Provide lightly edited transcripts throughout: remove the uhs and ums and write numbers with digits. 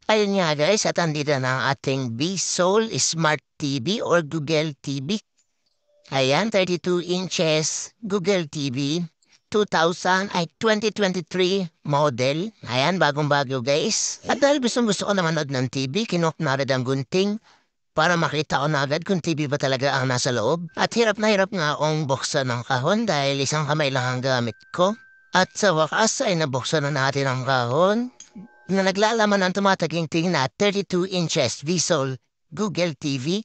Ayun nga guys, at andito na ang ating B-Soul Smart TV or Google TV. Ayan, 32 inches Google TV, 2023 model. Ayan, bagong-bago guys. At dahil gustong-gusto ko na manood ng TV, kinuha na agad ang gunting para makita ko na agad kung TV ba talaga ang nasa loob. At hirap na hirap nga akong buksan ng kahon dahil isang kamay lang ang gamit ko. At sa wakas ay nabuksan na natin ang kahon na naglalaman ng tumataginting na 32 inches visual Google TV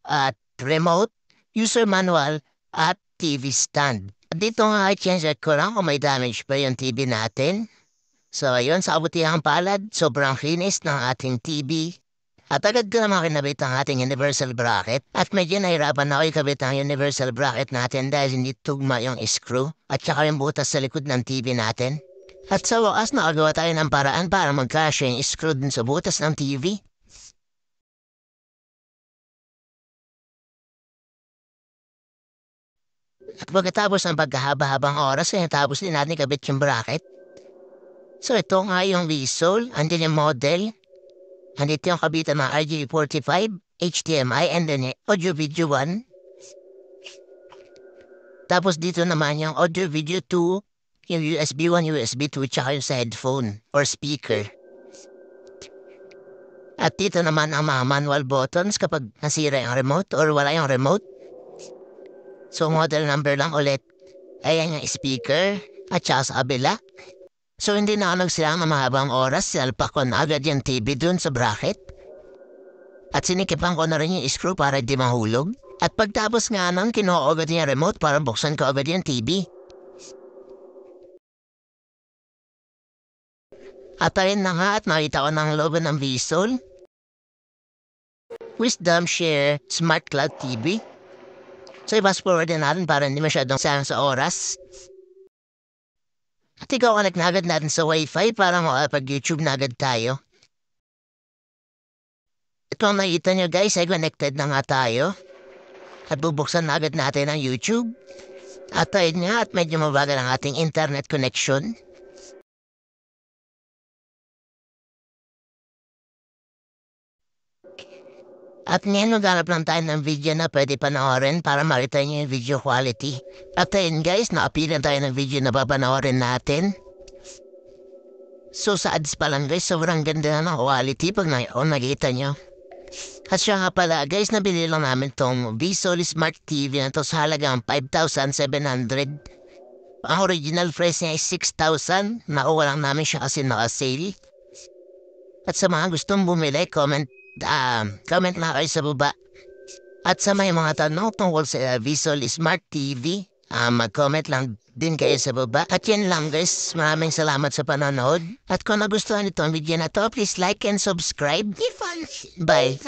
at remote, user manual at TV stand. Dito nga ay change ko lang kung may damage pa yung TV natin. So ayun, sa kabutihang palad, sobrang kinis ng ating TV. At agad ko naman kinabit ang ating universal bracket at medyo nahirapan na ako ikabit ang universal bracket natin dahil hindi tugma yung screw at saka yung butas sa likod ng TV natin. At sa wakas nakagawa tayo ng paraan para magkasya yung screw dun sa butas ng TV. At pagkatapos ng pagkahaba-habang oras ay natapos din natin kabit yung bracket. So ito nga yung visual, andyan yung model. Andito yung kabitan ng RJ45, HDMI, and then audio video 1. Tapos dito naman yung audio video 2, yung USB 1, USB 2, tsaka yung sa headphone or speaker. At dito naman ang mga manual buttons kapag nasira yung remote or wala yung remote. So model number lang ulit. Ayan yung speaker at saka sa kabila. So hindi na ako nagsilang ng mahabang oras, sinalpak ko na agad yung TV dun sa bracket. At sinikipan ko na rin yung screw para di mahulog. At pagtapos nga nang kinuha ko agad yung remote para buksan ko agad yung TV. At ayun na nga at nakita ko ng loob ng visual. Wisdom Share Smart Cloud TV. So i-fast forward din natin para hindi masyadong sayang sa oras. At ikaw connect na agad natin sa Wi-Fi para makapag-YouTube na agad tayo. Ito ang nakita nyo guys ay connected na nga tayo. At bubuksan na agad natin ang YouTube. At ayun nga at medyo mabagal ang ating internet connection. At ngayon maghanap lang tayo ng video na pwede panoorin para makita niyo yung video quality. At ayun guys, nakapilan tayo ng video na papanoorin natin. So sa ads pa lang guys, sobrang ganda na ng quality pag nakita nyo. At siya nga pala guys, nabili lang namin tong Visual Smart TV na to sa halagang 5,700. Ang original price niya ay 6,000. Nakuha lang namin siya kasi naka-sale. At sa mga gustong bumili, comment na kayo sa baba. At sa may mga tanong tungkol sa Visual Smart TV, mag-comment lang din kayo sa baba. At yan lang guys, maraming salamat sa panonood. At kung nagustuhan nito ang video na to, please like and subscribe. Bye!